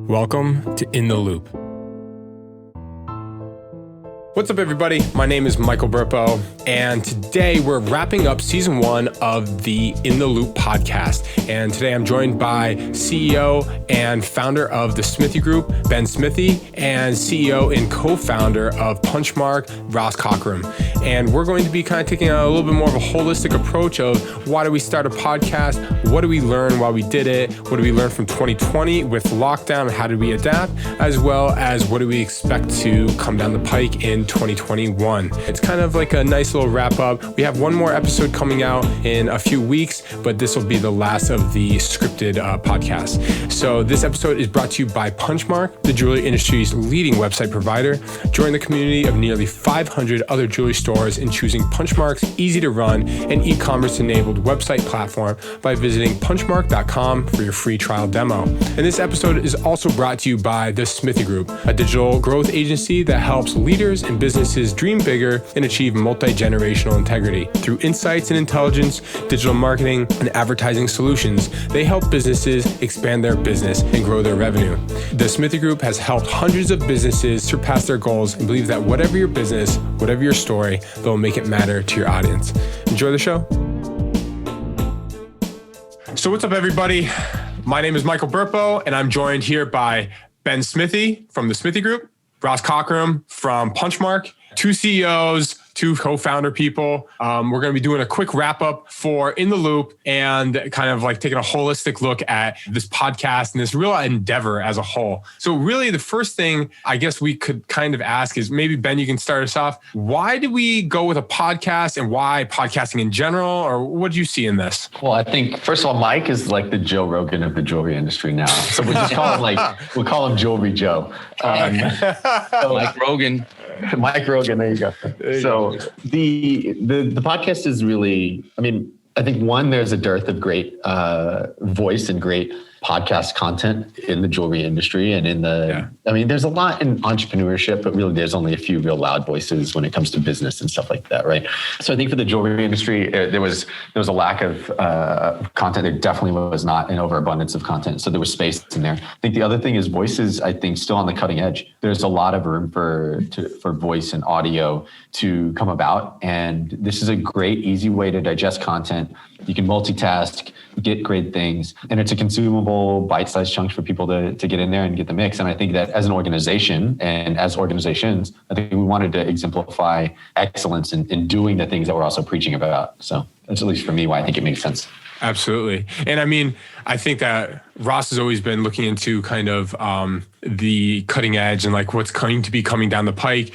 Welcome to In the Loupe. What's up, everybody? My name is Michael Burpo, and today we're wrapping up season 1 of the In the Loupe podcast. And today I'm joined by CEO and founder of the Smithee Group, Ben Smithee, and CEO and co-founder of Punchmark, Ross Cockerham. And we're going to be kind of taking a little bit more of a holistic approach of why do we start a podcast? What do we learn while we did it? What do we learn from 2020 with lockdown and how did we adapt? As well as what do we expect to come down the pike in 2021. It's kind of like a nice little wrap up. We have one more episode coming out in a few weeks, but this will be the last of the scripted podcast. So this episode is brought to you by Punchmark, the jewelry industry's leading website provider. Join the community of nearly 500 other jewelry stores in choosing Punchmark's easy to run and e-commerce enabled website platform by visiting punchmark.com for your free trial demo. And this episode is also brought to you by the Smithee Group, a digital growth agency that helps leaders and businesses dream bigger and achieve multi-generational integrity. Through insights and intelligence, digital marketing, and advertising solutions, they help businesses expand their business and grow their revenue. The Smithee Group has helped hundreds of businesses surpass their goals and believe that whatever your business, whatever your story, they'll make it matter to your audience. Enjoy the show. So what's up, everybody? My name is Michael Burpo, and I'm joined here by Ben Smithee from the Smithee Group, Ross Cockerham from Punchmark, two CEOs, two co-founder people. We're going to be doing a quick wrap up for In the Loupe and kind of like taking a holistic look at this podcast and this real endeavor as a whole. So really the first thing I guess we could kind of ask is maybe Ben, you can start us off. Why did we go with a podcast and why podcasting in general? Or what do you see in this? Well, I think first of all, Mike is like the Joe Rogan of the jewelry industry now. So we just call him we call him Jewelry Joe. Mike Rogan. Mike Rogan, there you go. So the podcast is really, I think one, there's a dearth of great voice and great podcast content in the jewelry industry and there's a lot in entrepreneurship, but really there's only a few real loud voices when it comes to business and stuff like that, right? So I think for the jewelry industry, there was a lack of content. There definitely was not an overabundance of content. So there was space in there. I think the other thing is voice is, I think, still on the cutting edge. There's a lot of room for voice and audio to come about. And this is a great, easy way to digest content. You can multitask, get great things, and it's a consumable bite-sized chunks for people to get in there and get the mix. And I think that as an organization and as organizations, I think we wanted to exemplify excellence in doing the things that we're also preaching about. So that's at least for me why I think it makes sense. Absolutely. And I think that Ross has always been looking into kind of the cutting edge and like what's going to be coming down the pike.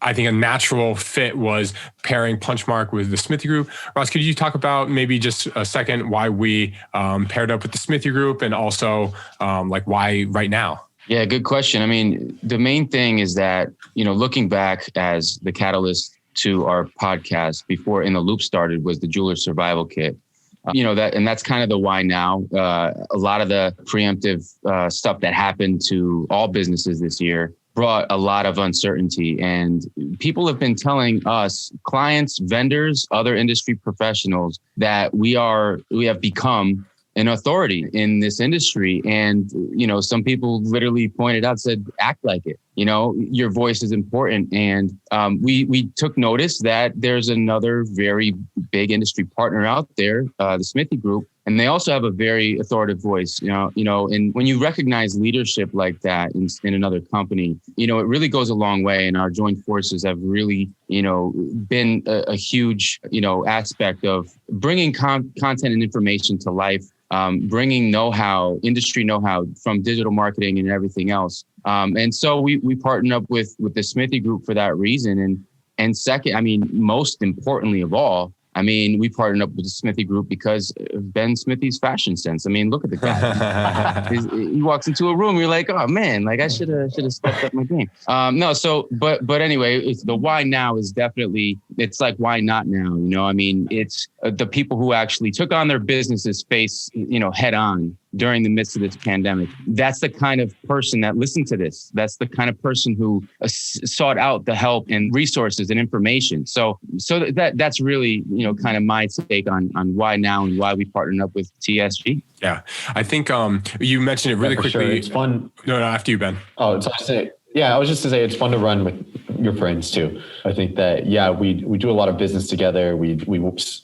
I think a natural fit was pairing Punchmark with the Smithee Group. Ross, could you talk about maybe just a second why we paired up with the Smithee Group and also why right now? Yeah, good question. The main thing is that, looking back as the catalyst to our podcast before In the Loupe started was the Jeweler Survival Kit. That's kind of the why now. A lot of the preemptive stuff that happened to all businesses this year brought a lot of uncertainty, and people have been telling us, clients, vendors, other industry professionals, that we have become an authority in this industry. And, some people literally pointed out, said, act like it. Your voice is important. And we took notice that there's another very big industry partner out there, the Smithee Group, and they also have a very authoritative voice, and when you recognize leadership like that in another company, it really goes a long way. And our joint forces have really, been a huge, aspect of bringing content and information to life, bringing know-how, industry know-how from digital marketing and everything else. And so we partnered up with the Smithee Group for that reason. And second, most importantly of all, we partnered up with the Smithee Group because of Ben Smithee's fashion sense. Look at the guy. He walks into a room, you're like, oh man, I should have stepped up my game. But anyway, it's the why now is definitely, it's like, why not now? It's the people who actually took on their businesses face, head on during the midst of this pandemic. That's the kind of person that listened to this. That's the kind of person who sought out the help and resources and information. So that's really, kind of my take on why now and why we partnered up with TSG. Yeah. I think you mentioned it really quickly. Sure. It's fun. No, after you, Ben. Oh, so I say, yeah, I was just to say it's fun to run with your friends too. I think that, we do a lot of business together. We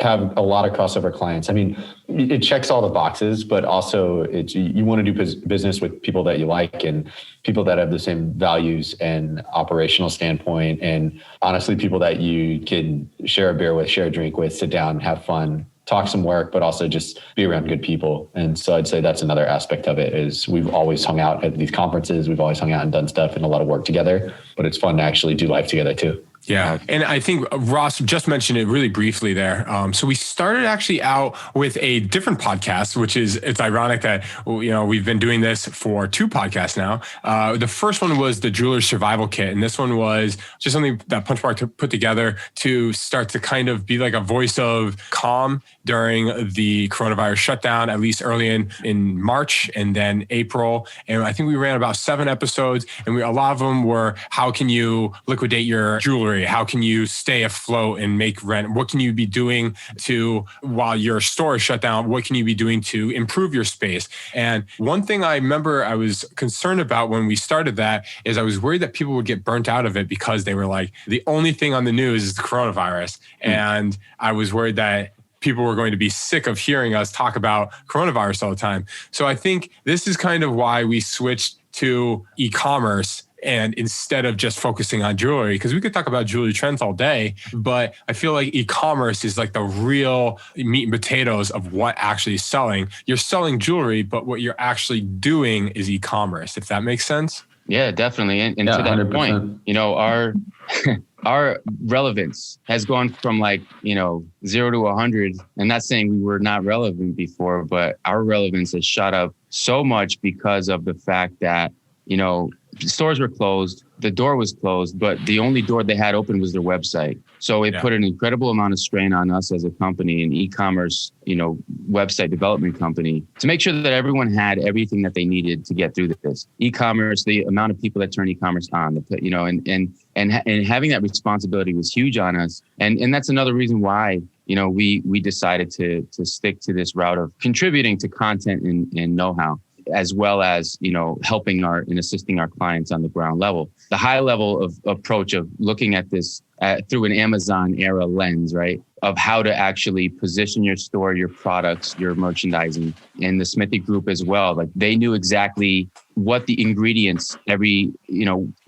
have a lot of crossover clients. I mean, it checks all the boxes, but also you want to do business with people that you like and people that have the same values and operational standpoint. And honestly, people that you can share a beer with, share a drink with, sit down, have fun, talk some work, but also just be around good people. And so I'd say that's another aspect of it is we've always hung out at these conferences. We've always hung out and done stuff and a lot of work together, but it's fun to actually do life together too. Yeah. And I think Ross just mentioned it really briefly there. So we started actually out with a different podcast, it's ironic that, we've been doing this for 2 podcasts now. The first one was the Jeweler's Survival Kit. And this one was just something that Punchmark put together to start to kind of be like a voice of calm during the coronavirus shutdown, at least early in March and then April. And I think we ran about 7 episodes and a lot of them were, how can you liquidate your jewelry? How can you stay afloat and make rent? What can you be doing while your store is shut down? What can you be doing to improve your space? And one thing I remember I was concerned about when we started that is I was worried that people would get burnt out of it because they were like, the only thing on the news is the coronavirus. And I was worried that people were going to be sick of hearing us talk about coronavirus all the time. So I think this is kind of why we switched to e-commerce. And instead of just focusing on jewelry, because we could talk about jewelry trends all day, but I feel like e-commerce is like the real meat and potatoes of what actually is selling. You're selling jewelry, but what you're actually doing is e-commerce, if that makes sense. Yeah, definitely. And to that 100%. Point, our relevance has gone from 0 to 100. I'm not saying we were not relevant before, but our relevance has shot up so much because of the fact that, stores were closed, the door was closed, but the only door they had open was their website. So it put an incredible amount of strain on us as a company, an e-commerce, website development company, to make sure that everyone had everything that they needed to get through this. E-commerce, the amount of people that turn e-commerce on, and having that responsibility was huge on us. And that's another reason why, we decided to stick to this route of contributing to content and know-how, as well as, helping and assisting our clients on the ground level. The high level of approach of looking at this through an Amazon era lens, right? Of how to actually position your store, your products, your merchandising, and the Smithee group as well. Like they knew exactly what the ingredients every,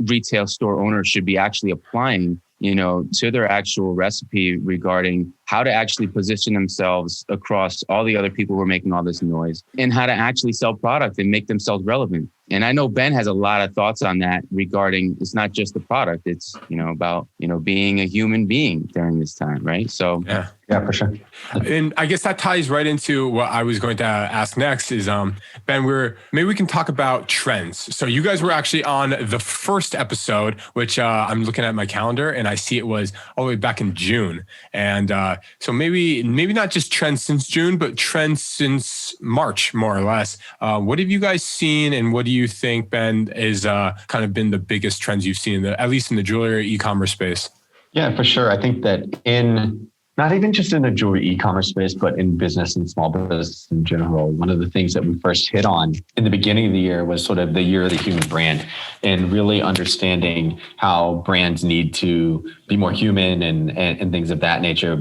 retail store owner should be actually applying, to their actual recipe regarding how to actually position themselves across all the other people who are making all this noise and how to actually sell product and make themselves relevant. And I know Ben has a lot of thoughts on that regarding, it's not just the product, it's, about, being a human being during this time, right? So yeah, for sure. And I guess that ties right into what I was going to ask next is, Ben, maybe we can talk about trends. So you guys were actually on the first episode, which I'm looking at my calendar and I see it was all the way back in June. And so maybe not just trends since June, but trends since March, more or less. What have you guys seen and what do you think, Ben, is kind of been the biggest trends you've seen, at least in the jewelry e-commerce space? Yeah, for sure. I think that not even just in the jewelry e-commerce space, but in business and small business in general, one of the things that we first hit on in the beginning of the year was sort of the year of the human brand and really understanding how brands need to be more human and things of that nature.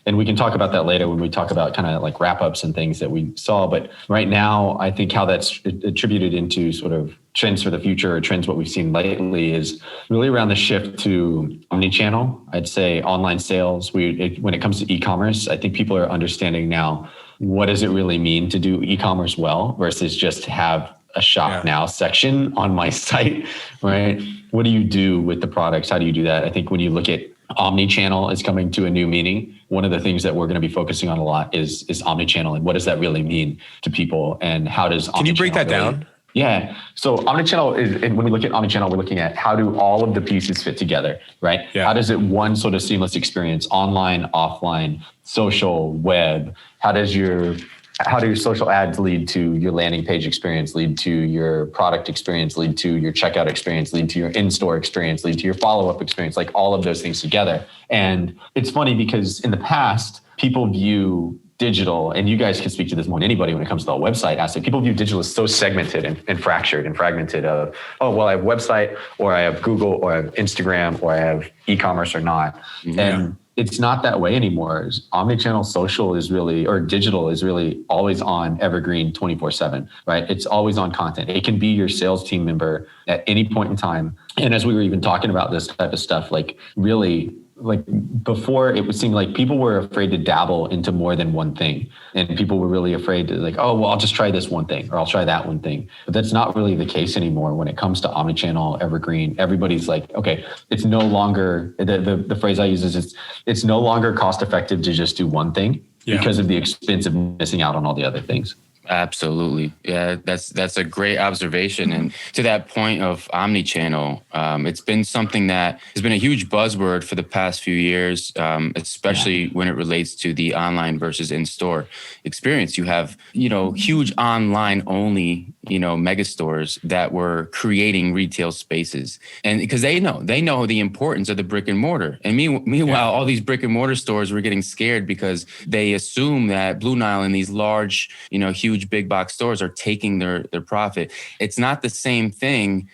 And we can talk about that later when we talk about kind of like wrap-ups and things that we saw. But right now, I think how that's attributed into sort of trends for the future or trends what we've seen lately is really around the shift to omni-channel. I'd say online sales. When it comes to e-commerce, I think people are understanding now what does it really mean to do e-commerce well versus just have a shop now section on my site, right? What do you do with the products? How do you do that? I think when you look at omni-channel is coming to a new meaning. One of the things that we're going to be focusing on a lot is omni-channel and what does that really mean to people and how does Can you break that down? Yeah. So omnichannel is, when we look at omnichannel, we're looking at how do all of the pieces fit together, right? Yeah. How does it one sort of seamless experience, online, offline, social, web? How does your how do your social ads lead to your landing page experience, lead to your product experience, lead to your checkout experience, lead to your in-store experience, lead to your follow-up experience, like all of those things together. And it's funny because in the past, people view digital, and you guys can speak to this more than anybody when it comes to the website aspect. People view digital as so segmented and fractured and fragmented of, oh, well, I have website, or I have Google, or I have Instagram, or I have e-commerce or not. Yeah. And it's not that way anymore. Omnichannel social is really, or digital is really always on, evergreen, 24/7, right? It's always on content. It can be your sales team member at any point in time. And as we were even talking about this type of stuff, like really, like before, it would seem like people were afraid to dabble into more than one thing. And people were really afraid to like, oh, well, I'll just try this one thing, or I'll try that one thing. But that's not really the case anymore when it comes to omnichannel, evergreen. Everybody's like, okay, it's no longer, the phrase I use is it's no longer cost effective to just do one thing because of the expense of missing out on all the other things. Absolutely. Yeah, that's a great observation. And to that point of omnichannel, it's been something that has been a huge buzzword for the past few years, especially when it relates to the online versus in-store experience. You have, huge online only, mega stores that were creating retail spaces. And because they know the importance of the brick and mortar. And meanwhile, all these brick and mortar stores were getting scared because they assume that Blue Nile and these large, huge big box stores are taking their profit. It's not the same thing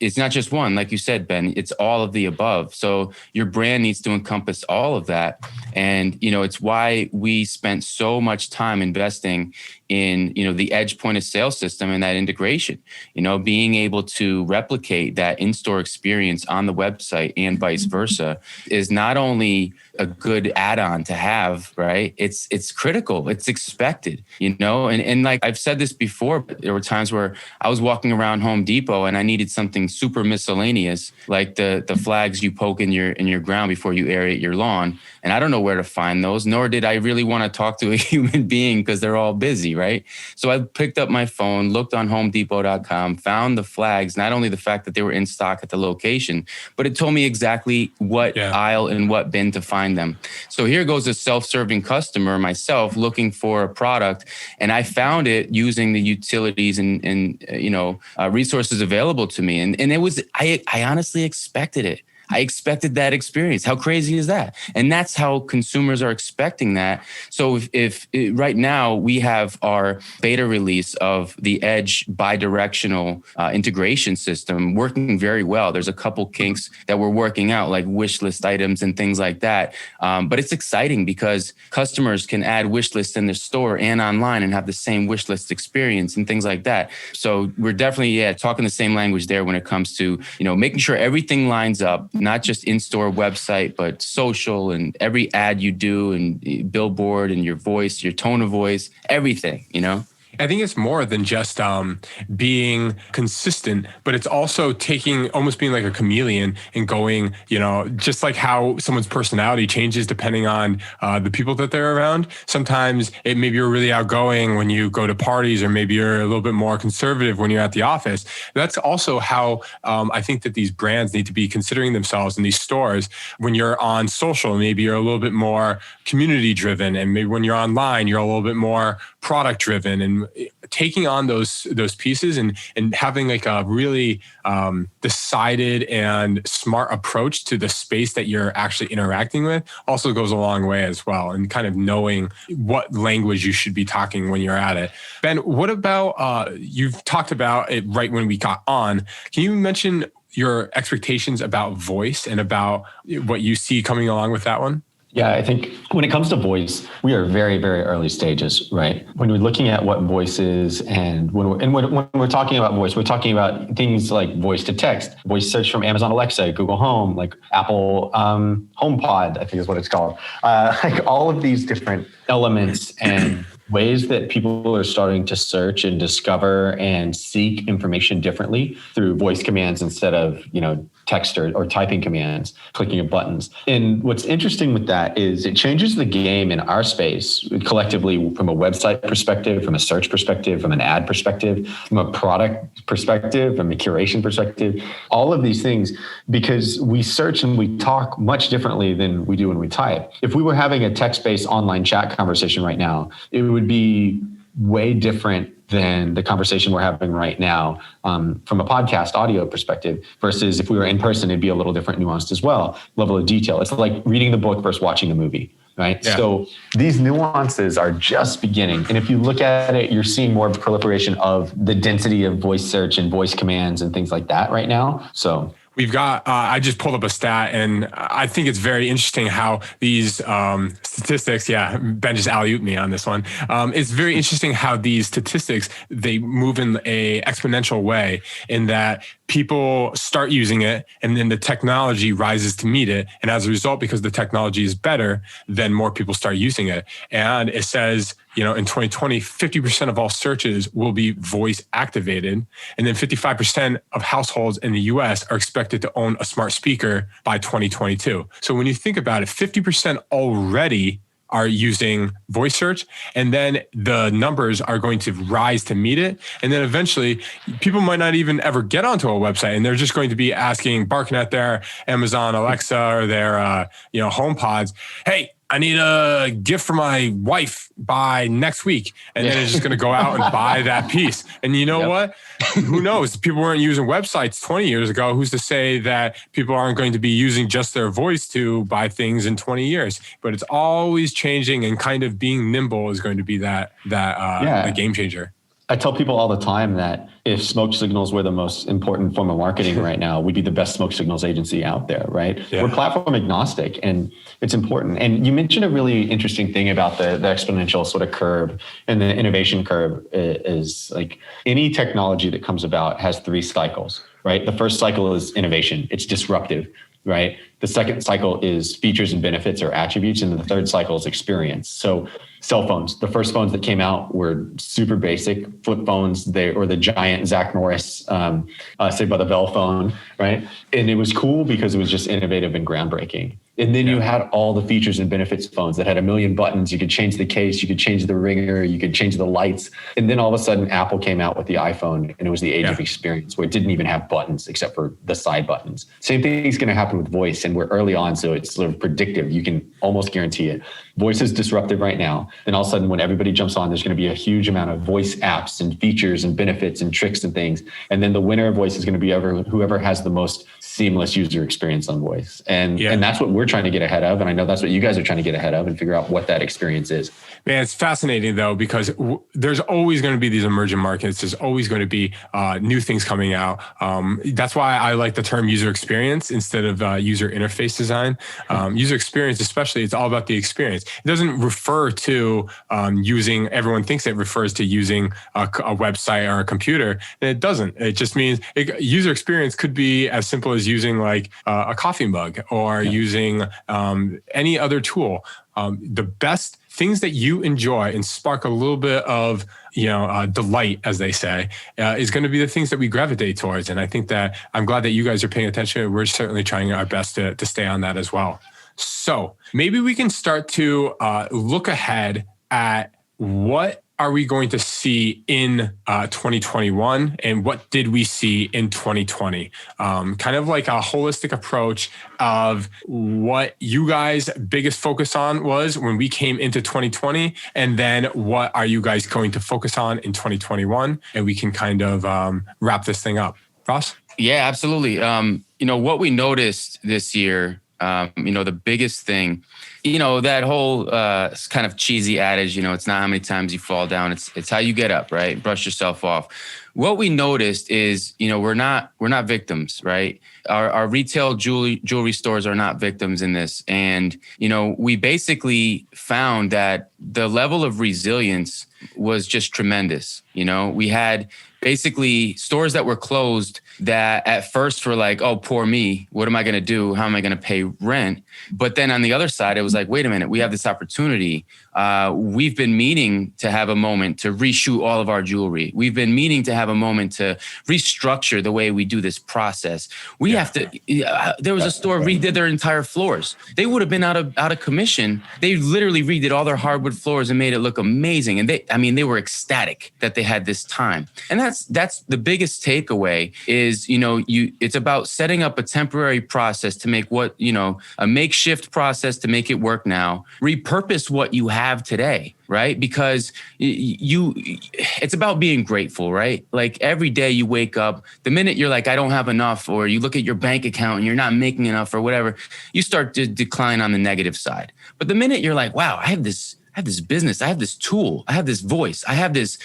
it's not just one, like you said, Ben, it's all of the above. So your brand needs to encompass all of that. And, it's why we spent so much time investing in, the edge point of sale system and that integration, being able to replicate that in-store experience on the website and vice versa is not only a good add-on to have, right? It's critical. It's expected, and like I've said this before, but there were times where I was walking around Home Depot and I needed something super miscellaneous, like the flags you poke in your ground before you aerate your lawn. And I don't know where to find those, nor did I really want to talk to a human being because they're all busy, right? So I picked up my phone, looked on homedepot.com, found the flags, not only the fact that they were in stock at the location, but it told me exactly what aisle and what bin to find them. So here goes a self-serving customer, myself, looking for a product, and I found it using the utilities and resources available to me. And it was, I honestly expected it. I expected that experience. How crazy is that? And that's how consumers are expecting that. So if right now we have our beta release of the Edge bidirectional integration system working very well. There's a couple kinks that we're working out, like wish list items and things like that. But it's exciting because customers can add wish lists in their store and online and have the same wish list experience and things like that. So we're definitely, talking the same language there when it comes to, making sure everything lines up, not just in-store website, but social and every ad you do and billboard and your voice, your tone of voice, everything, I think it's more than just being consistent, but it's also almost being like a chameleon and going, just like how someone's personality changes depending on the people that they're around. Sometimes maybe you're really outgoing when you go to parties, or maybe you're a little bit more conservative when you're at the office. That's also how I think that these brands need to be considering themselves in these stores. When you're on social, maybe you're a little bit more community driven, and maybe when you're online, you're a little bit more product driven, and taking on those pieces and having like a really decided and smart approach to the space that you're actually interacting with also goes a long way as well, and kind of knowing what language you should be talking when you're at it. Ben, what about, you've talked about it right when we got on. Can you mention your expectations about voice and about what you see coming along with that one? Yeah, I think when it comes to voice, we are very, very early stages, right? When we're looking at what voice is, and when we're talking about voice, we're talking about things like voice to text, voice search from Amazon Alexa, Google Home, like Apple HomePod, I think is what it's called. Like all of these different elements and ways that people are starting to search and discover and seek information differently through voice commands instead of, text or typing commands, clicking of buttons. And what's interesting with that is it changes the game in our space collectively, from a website perspective, from a search perspective, from an ad perspective, from a product perspective, from a curation perspective, all of these things, because we search and we talk much differently than we do when we type. If we were having a text-based online chat conversation right now, it would would be way different than the conversation we're having right now from a podcast audio perspective versus if we were in person, it'd be a little different, nuanced as well. Level of detail. It's like reading the book versus watching the movie, right? Yeah. So these nuances are just beginning. And if you look at it, you're seeing more proliferation of the density of voice search and voice commands and things like that right now. So we've got, I just pulled up a stat and I think it's very interesting how these statistics, Ben just alley-ooped me on this one. It's very interesting how these statistics, they move in a exponential way in that people start using it and then the technology rises to meet it. And as a result, because the technology is better, then more people start using it. And it says, in 2020, 50% of all searches will be voice activated. And then 55% of households in the US are expected to own a smart speaker by 2022. So when you think about it, 50% already are using voice search, and then the numbers are going to rise to meet it. And then eventually people might not even ever get onto a website and they're just going to be barking at their Amazon Alexa or their, HomePods, hey, I need a gift for my wife by next week. And then it's just going to go out and buy that piece. And you know what? Who knows? People weren't using websites 20 years ago. Who's to say that people aren't going to be using just their voice to buy things in 20 years? But it's always changing, and kind of being nimble is going to be the game changer. I tell people all the time that if smoke signals were the most important form of marketing right now, we'd be the best smoke signals agency out there, right? Yeah. We're platform agnostic, and it's important. And you mentioned a really interesting thing about the exponential sort of curve, and the innovation curve is like any technology that comes about has 3 cycles, right? The first cycle is innovation. It's disruptive, right? The second cycle is features and benefits or attributes. And the third cycle is experience. So cell phones, the first phones that came out were super basic flip phones, or the giant Zach Morris, Saved by the Bell phone, right? And it was cool because it was just innovative and groundbreaking. And then you had all the features and benefits phones that had a million buttons. You could change the case, you could change the ringer, you could change the lights. And then all of a sudden Apple came out with the iPhone, and it was the age of experience, where it didn't even have buttons except for the side buttons. Same thing is going to happen with voice, and we're early on, so it's sort of predictive. You can almost guarantee it. Voice is disruptive right now. Then all of a sudden, when everybody jumps on, there's going to be a huge amount of voice apps and features and benefits and tricks and things. And then the winner of voice is going to be whoever has the most seamless user experience on voice. And that's what we're trying to get ahead of. And I know that's what you guys are trying to get ahead of and figure out what that experience is. Man, it's fascinating though, because there's always going to be these emerging markets. There's always going to be new things coming out. That's why I like the term user experience instead of user interface design. User experience, especially, it's all about the experience. It doesn't refer to everyone thinks it refers to using a website or a computer, and it doesn't. It just means user experience could be as simple as using like a coffee mug or using any other tool. The best things that you enjoy and spark a little bit of delight, as they say, is going to be the things that we gravitate towards. And I think that I'm glad that you guys are paying attention. We're certainly trying our best to stay on that as well. So maybe we can start to look ahead at what are we going to see in 2021 and what did we see in 2020? Kind of like a holistic approach of what you guys' biggest focus on was when we came into 2020, and then what are you guys going to focus on in 2021? And we can kind of wrap this thing up. Ross? Yeah, absolutely. What we noticed this year, the biggest thing, that whole kind of cheesy adage, it's not how many times you fall down, it's how you get up, right? Brush yourself off. What we noticed is, we're not victims, right? Our retail jewelry stores are not victims in this. And, we basically found that the level of resilience was just tremendous. We had basically stores that were closed that at first were like, oh, poor me. What am I going to do? How am I going to pay rent? But then on the other side, it was like, wait a minute, we have this opportunity. We've been meaning to have a moment to reshoot all of our jewelry. We've been meaning to have a moment to restructure the way we do this process. We have to, there was a store redid their entire floors. They would have been out of commission. They literally redid all their hardwood floors and made it look amazing. And I mean, they were ecstatic that they had this time. And that's the biggest takeaway is, it's about setting up a temporary process to make a makeshift process to make it work now, repurpose what you have today. Right? Because it's about being grateful, right? Like every day you wake up, the minute you're like, I don't have enough, or you look at your bank account and you're not making enough or whatever, you start to decline on the negative side. But the minute you're like, wow, I have this business, I have this tool, I have this voice, I have this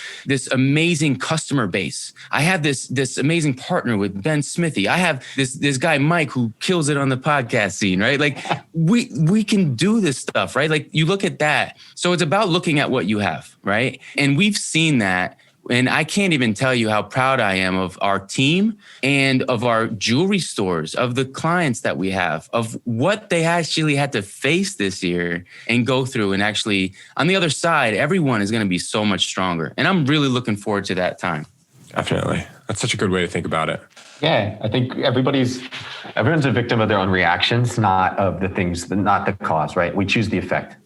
amazing customer base, I have this amazing partner with Ben Smithee, I have this guy Mike who kills it on the podcast scene, right? Like we can do this stuff, right? Like you look at that. So it's about looking at what you have, right? And we've seen that. And I can't even tell you how proud I am of our team and of our jewelry stores, of the clients that we have, of what they actually had to face this year and go through. And actually, on the other side, everyone is going to be so much stronger. And I'm really looking forward to that time. Definitely. That's such a good way to think about it. Yeah, I think everyone's a victim of their own reactions, not of the things, not the cause, right? We choose the effect.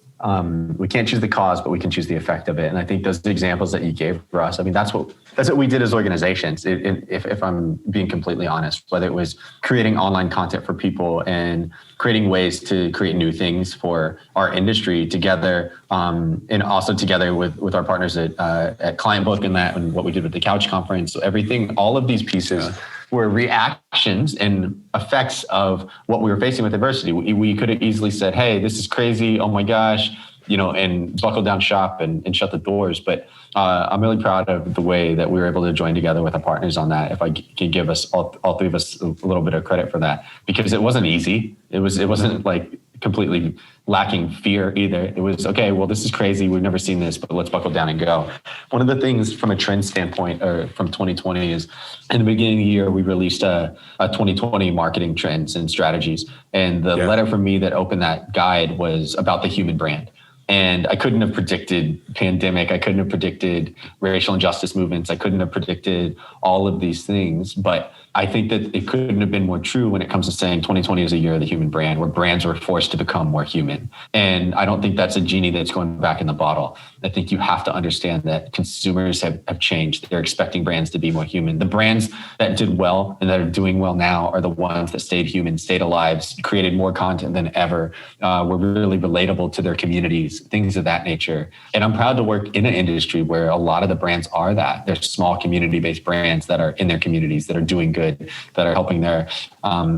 We can't choose the cause, but we can choose the effect of it. And I think those examples that you gave, Russ, I mean, that's what we did as organizations. If I'm being completely honest, whether it was creating online content for people and creating ways to create new things for our industry together, and also together with our partners at Client Book and what we did with the Couch Conference. So everything, all of these pieces were reactions and effects of what we were facing with adversity. We could have easily said, hey, this is crazy. Oh my gosh, and buckle down shop and shut the doors. But I'm really proud of the way that we were able to join together with our partners on that. If I can give us all three of us a little bit of credit for that, because it wasn't easy. It wasn't like completely lacking fear either. It was, okay, well, this is crazy. We've never seen this, but let's buckle down and go. One of the things from a trend standpoint or from 2020 is in the beginning of the year, we released a 2020 marketing trends and strategies. And the letter from me that opened that guide was about the human brand. And I couldn't have predicted pandemic. I couldn't have predicted racial injustice movements. I couldn't have predicted all of these things. But I think that it couldn't have been more true when it comes to saying 2020 is a year of the human brand, where brands were forced to become more human. And I don't think that's a genie that's going back in the bottle. I think you have to understand that consumers have changed. They're expecting brands to be more human. The brands that did well and that are doing well now are the ones that stayed human, stayed alive, created more content than ever, were really relatable to their communities, things of that nature. And I'm proud to work in an industry where a lot of the brands are that. They're small community-based brands that are in their communities, that are doing good, that are helping their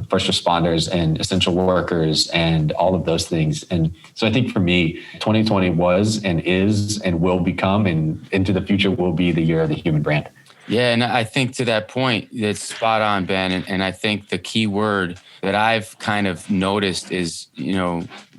first responders and essential workers and all of those things. And so I think for me, 2020 was and is and will become and into the future will be the year of the human brand. Yeah, and I think to that point, it's spot on, Ben. And I think the key word that I've kind of noticed is,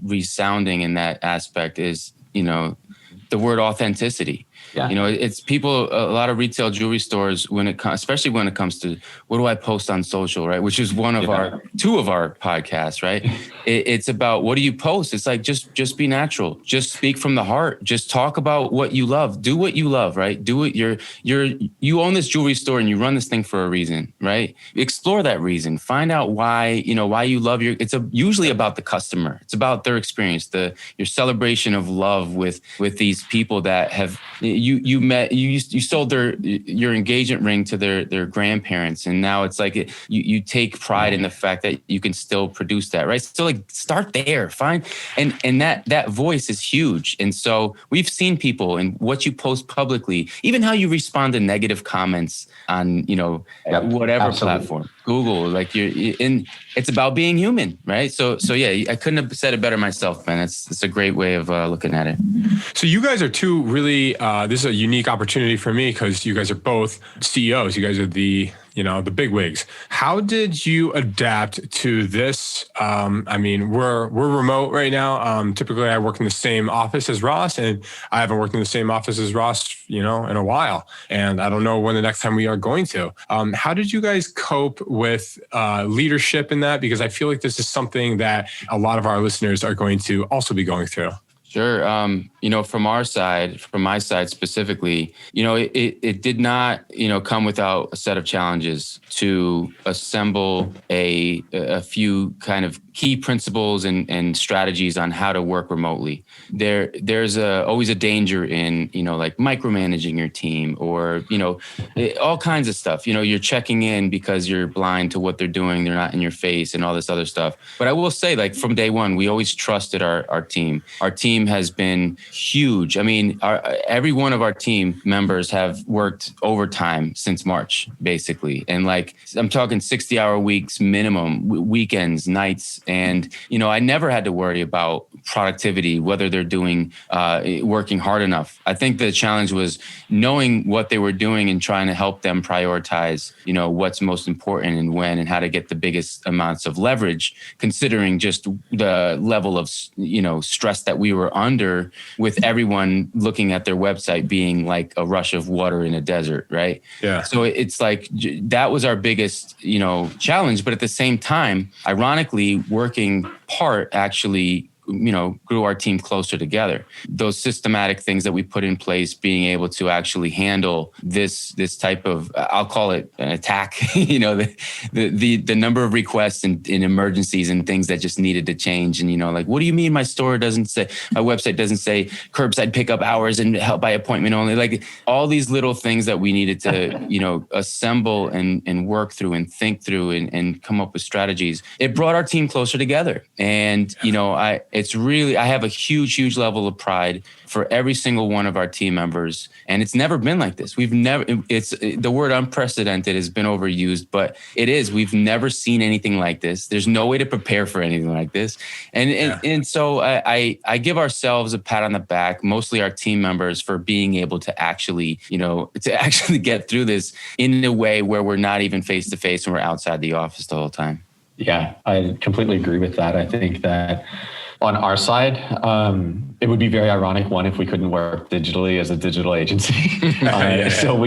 resounding in that aspect is, the word authenticity. Yeah. It's people, a lot of retail jewelry stores, especially when it comes to what do I post on social, right? Which is two of our podcasts, right? It's about what do you post? It's like, just be natural. Just speak from the heart. Just talk about what you love. Do what you love, right? Do it. You own this jewelry store and you run this thing for a reason, right? Explore that reason. Find out why you love it's usually about the customer. It's about their experience, your celebration of love with these people that have, you sold your engagement ring to their grandparents, and now it's like you take pride in the fact that you can still produce that, right? So like start there, find and that voice is huge. And so we've seen people and what you post publicly, even how you respond to negative comments on whatever platform, Google, like it's about being human, right? So yeah, I couldn't have said it better myself, man. It's a great way of looking at it. So you guys are two really. This is a unique opportunity for me because you guys are both CEOs. You guys are the bigwigs. How did you adapt to this? We're remote right now. Typically, I work in the same office as Ross, and I haven't worked in the same office as Ross, in a while. And I don't know when the next time we are going to. How did you guys cope with leadership in that? Because I feel like this is something that a lot of our listeners are going to also be going through. Sure. From our side, from my side specifically, it did not, come without a set of challenges to assemble a few kind of key principles and strategies on how to work remotely. There's always a danger in, like micromanaging your team or, all kinds of stuff. You're checking in because you're blind to what they're doing. They're not in your face and all this other stuff. But I will say, like, from day one, we always trusted our team. Our team has been huge. I mean, every one of our team members have worked overtime since March, basically. And like, I'm talking 60-hour weeks minimum, weekends, nights. And, I never had to worry about productivity, whether they're doing, working hard enough. I think the challenge was knowing what they were doing and trying to help them prioritize, what's most important and when and how to get the biggest amounts of leverage, considering just the level of, stress that we were under with everyone looking at their website being like a rush of water in a desert, right? Yeah. So it's like that was our biggest, challenge. But at the same time, ironically, working part actually grew our team closer together. Those systematic things that we put in place, being able to actually handle this type of, I'll call it an attack, the number of requests and emergencies and things that just needed to change. And, like, what do you mean my website doesn't say curbside pickup hours and help by appointment only? Like all these little things that we needed to, assemble and work through and think through and come up with strategies. It brought our team closer together. And, I have a huge level of pride for every single one of our team members. And it's never been like this. The word unprecedented has been overused, but it is. We've never seen anything like this. There's no way to prepare for anything like this. And so I give ourselves a pat on the back, mostly our team members, for being able to actually get through this in a way where we're not even face to face and we're outside the office the whole time. Yeah, I completely agree with that. I think that on our side, it would be very ironic, one, if we couldn't work digitally as a digital agency. So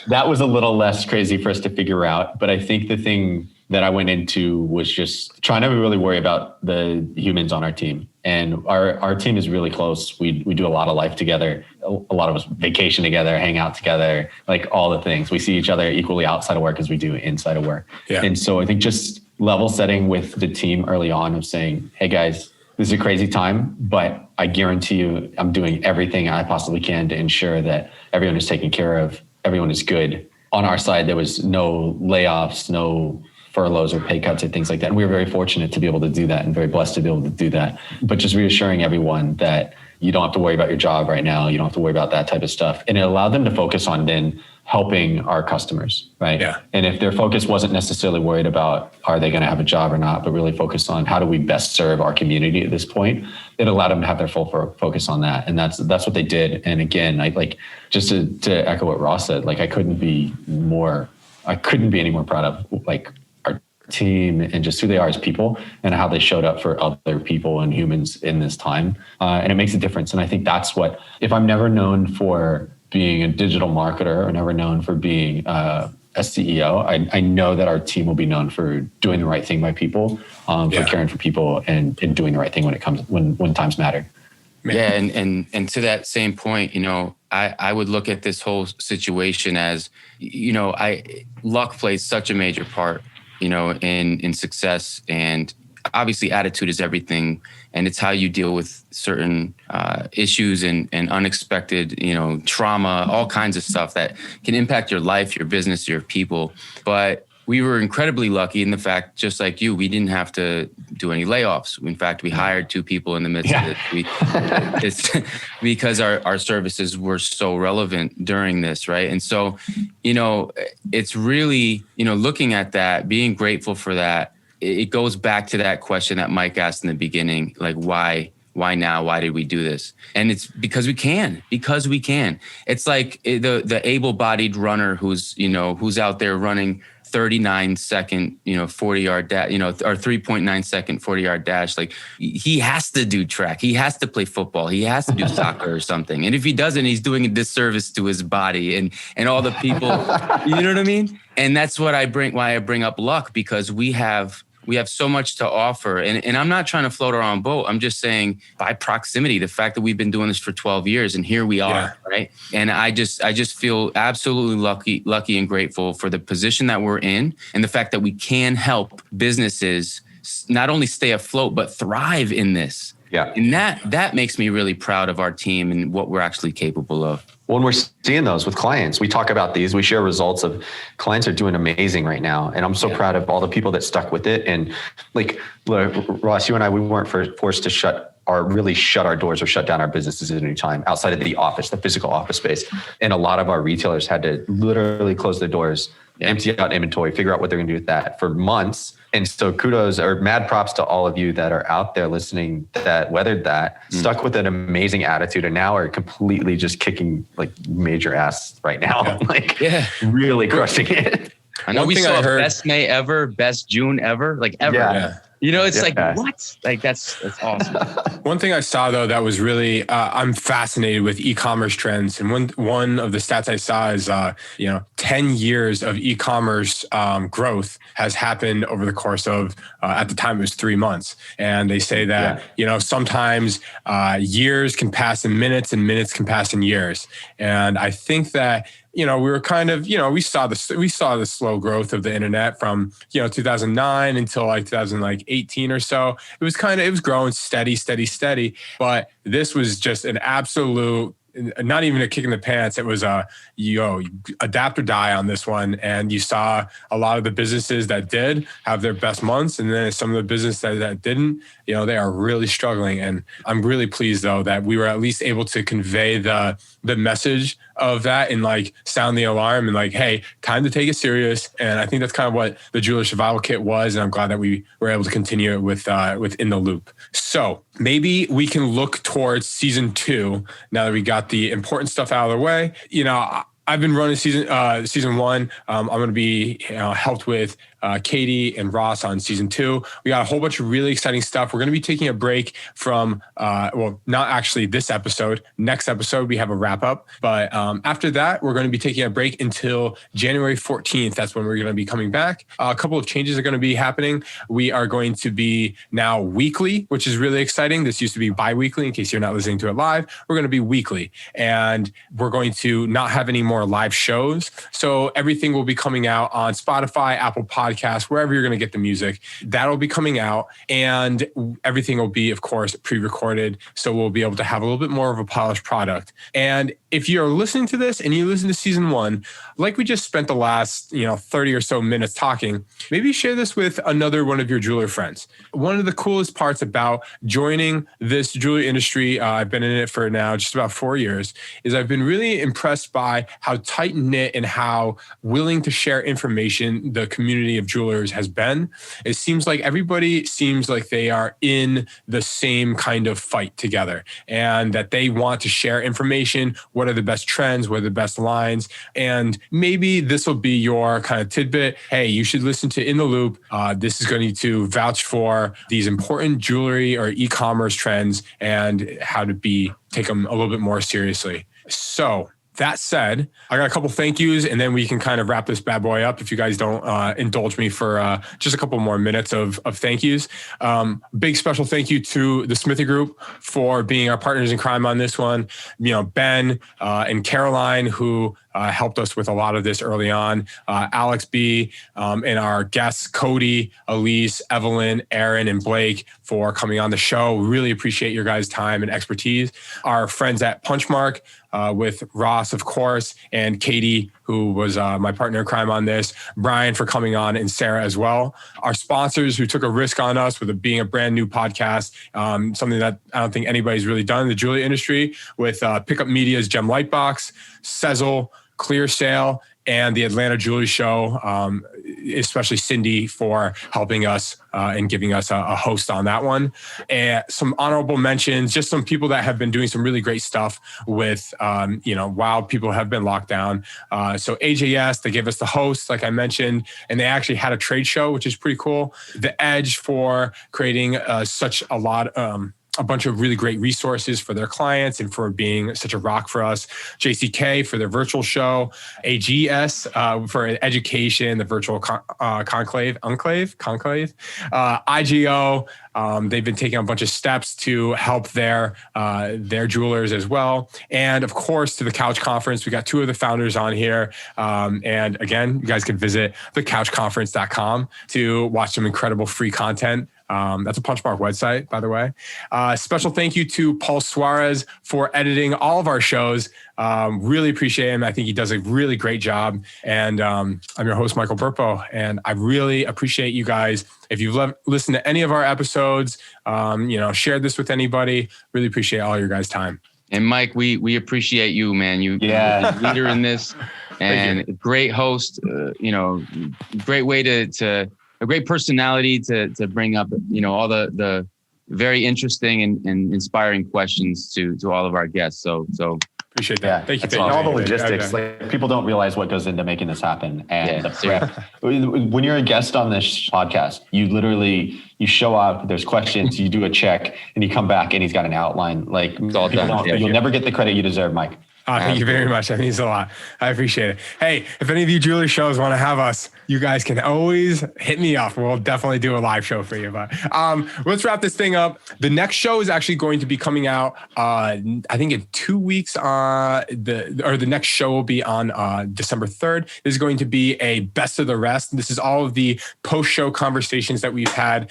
that was a little less crazy for us to figure out. But I think the thing that I went into was just trying to really worry about the humans on our team. And our team is really close. We do a lot of life together. A lot of us vacation together, hang out together, like all the things. We see each other equally outside of work as we do inside of work. Yeah. And so I think just level setting with the team early on of saying, hey guys, this is a crazy time, but I guarantee you I'm doing everything I possibly can to ensure that everyone is taken care of, everyone is good. On our side, there was no layoffs, no furloughs or pay cuts or things like that. And we were very fortunate to be able to do that and very blessed to be able to do that. But just reassuring everyone that you don't have to worry about your job right now. You don't have to worry about that type of stuff. And it allowed them to focus on then helping our customers, right? Yeah. And if their focus wasn't necessarily worried about are they going to have a job or not, but really focused on how do we best serve our community at this point, it allowed them to have their full focus on that. And that's what they did. And again, I like just to echo what Ross said, like I couldn't be any more proud of like our team and just who they are as people and how they showed up for other people and humans in this time. And it makes a difference. And I think that's what, if I'm never known for being a digital marketer or never known for being a CEO, I know that our team will be known for doing the right thing by people, for caring for people and doing the right thing when times matter. Yeah. And to that same point, I would look at this whole situation as, luck plays such a major part, in success, and obviously attitude is everything. And it's how you deal with certain issues and unexpected, trauma, all kinds of stuff that can impact your life, your business, your people. But we were incredibly lucky in the fact, just like you, we didn't have to do any layoffs. In fact, we hired 2 people in the midst of it. Because our services were so relevant during this, right? And so, it's really, looking at that, being grateful for that, it goes back to that question that Mike asked in the beginning, like, why now? Why did we do this? And it's because we can. It's like the able-bodied runner who's out there running 39-second, 40-yard dash, or 3.9-second 40-yard dash. Like, he has to do track. He has to play football. He has to do soccer or something. And if he doesn't, he's doing a disservice to his body and all the people, you know what I mean? And that's why I bring up luck, because we have We have so much to offer. And I'm not trying to float our own boat. I'm just saying by proximity, the fact that we've been doing this for 12 years and here we are, right? And I just feel absolutely lucky and grateful for the position that we're in and the fact that we can help businesses not only stay afloat, but thrive in this. Yeah. And that makes me really proud of our team and what we're actually capable of. When we're seeing those with clients, we talk about these, we share results of clients are doing amazing right now. And I'm so proud of all the people that stuck with it. And like, look, Ross, you and I, we weren't forced to shut our doors or shut down our businesses at any time outside of the office, the physical office space. And a lot of our retailers had to literally close their doors, empty out inventory, figure out what they're going to do with that for months. And so kudos or mad props to all of you that are out there listening that weathered that, stuck with an amazing attitude, and now are completely just kicking like major ass right now, really crushing it. I know we saw best May ever, best June ever, like ever. Yeah. You know, it's like, what? Like, that's awesome. One thing I saw, though, that was really, I'm fascinated with e-commerce trends. And one of the stats I saw is, 10 years of e-commerce growth has happened over the course of, at the time, it was 3 months. And they say that, sometimes years can pass in minutes and minutes can pass in years. And I think that, we were kind of, we saw the slow growth of the internet from, 2009 until like 2018 or so. It was growing steady. But this was just an absolute, not even a kick in the pants. It was you adapt or die on this one. And you saw a lot of the businesses that did have their best months. And then some of the businesses that didn't, they are really struggling. And I'm really pleased though, that we were at least able to convey the message of that and like sound the alarm and like, hey, time to take it serious. And I think that's kind of what the Jeweler Survival Kit was. And I'm glad that we were able to continue it with In the Loupe. So maybe we can look towards season 2 now that we got the important stuff out of the way. I've been running season 1. I'm going to be helped with Katie and Ross on season 2. We got a whole bunch of really exciting stuff. We're going to be taking a break from, not actually this episode. Next episode, we have a wrap up. But after that, we're going to be taking a break until January 14th. That's when we're going to be coming back. A couple of changes are going to be happening. We are going to be now weekly, which is really exciting. This used to be bi-weekly in case you're not listening to it live. We're going to be weekly. And we're going to not have any more live shows. So everything will be coming out on Spotify, Apple Podcasts, wherever you're going to get the music. That'll be coming out, and everything will be, of course, pre-recorded. So we'll be able to have a little bit more of a polished product. And if you're listening to this and you listen to season 1, like we just spent the last, 30 or so minutes talking, maybe share this with another one of your jeweler friends. One of the coolest parts about joining this jewelry industry, I've been in it for now just about 4 years, is I've been really impressed by how tight-knit and how willing to share information the community of jewelers has been. It seems like everybody seems like they are in the same kind of fight together and that they want to share information. What are the best trends? What are the best lines? And maybe this will be your kind of tidbit. Hey, you should listen to In the Loupe. This is going to vouch for these important jewelry or e-commerce trends and how to take them a little bit more seriously. So that said, I got a couple thank yous, and then we can kind of wrap this bad boy up if you guys don't indulge me for just a couple more minutes of thank yous. Big special thank you to the Smithee Group for being our partners in crime on this one. Ben and Caroline, who helped us with a lot of this early on. Alex B. And our guests, Cody, Elise, Evelyn, Aaron, and Blake for coming on the show. We really appreciate your guys' time and expertise. Our friends at Punchmark, with Ross, of course, and Katie, who was my partner in crime on this, Brian for coming on, and Sarah as well. Our sponsors who took a risk on us with it being a brand new podcast, something that I don't think anybody's really done in the jewelry industry, with Pickup Media's Gem Lightbox, Sezzle, Clear Sale, and the Atlanta Jewelry Show, especially Cindy for helping us and giving us a host on that one. And some honorable mentions, just some people that have been doing some really great stuff with, while people have been locked down. So AJS, they gave us the host, like I mentioned, and they actually had a trade show, which is pretty cool. The Edge for creating such a lot a bunch of really great resources for their clients and for being such a rock for us. JCK for their virtual show, AGS for education, the virtual conclave, IGO. They've been taking a bunch of steps to help their jewelers as well. And of course, to the Couch Conference, we got 2 of the founders on here. And again, you guys can visit thecouchconference.com to watch some incredible free content. That's a Punchmark website, by the way. Special thank you to Paul Suarez for editing all of our shows. Really appreciate him. I think he does a really great job. And I'm your host, Michael Burpo, and I really appreciate you guys. If you've listened to any of our episodes, shared this with anybody, really appreciate all your guys' time. And Mike, we appreciate you, man. You're a leader in this, and great host. Great way to a great personality to bring up, all the very interesting and inspiring questions to all of our guests. So appreciate that. Thank you. All the logistics, like people don't realize what goes into making this happen. And the prep. When you're a guest on this podcast, you show up, there's questions, you do a check, and you come back and he's got an outline. Like you'll never get the credit you deserve, Mike. Thank you very much. That means a lot. I appreciate it. Hey, if any of you jewelry shows want to have us, you guys can always hit me up. We'll definitely do a live show for you. But let's wrap this thing up. The next show is actually going to be coming out, I think in 2 weeks. The next show will be on December 3rd. This is going to be a best of the rest. This is all of the post-show conversations that we've had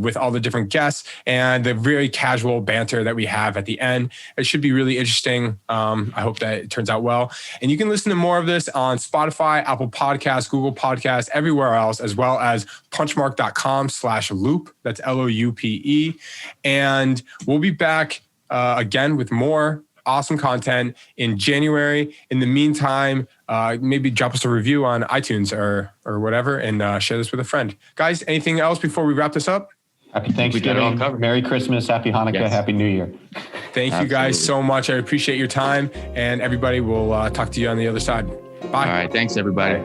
with all the different guests and the very casual banter that we have at the end. It should be really interesting. I hope that it turns out well. And you can listen to more of this on Spotify, Apple Podcasts, Google Podcasts, everywhere else, as well as punchmark.com/loupe. That's LOUPE. And we'll be back again with more awesome content in January. In the meantime, maybe drop us a review on iTunes or whatever, and share this with a friend. Guys, anything else before we wrap this up? Happy Thanksgiving, Merry Christmas, Happy Hanukkah, Happy New Year. Thank you guys so much. I appreciate your time, and everybody will talk to you on the other side. Bye. All right. Thanks, everybody.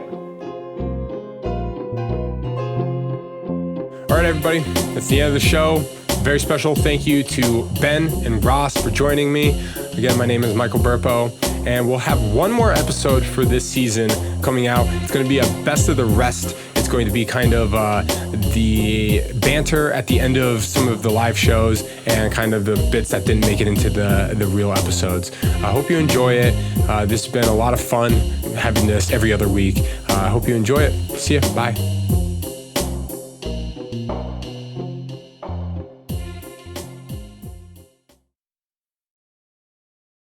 All right, everybody. That's the end of the show. Very special thank you to Ben and Ross for joining me. Again, my name is Michael Burpo, and we'll have one more episode for this season coming out. It's going to be a best of the rest. It's going to be kind of the banter at the end of some of the live shows and kind of the bits that didn't make it into the real episodes. I hope you enjoy it. This has been a lot of fun having this every other week. I hope you enjoy it. See ya. Bye.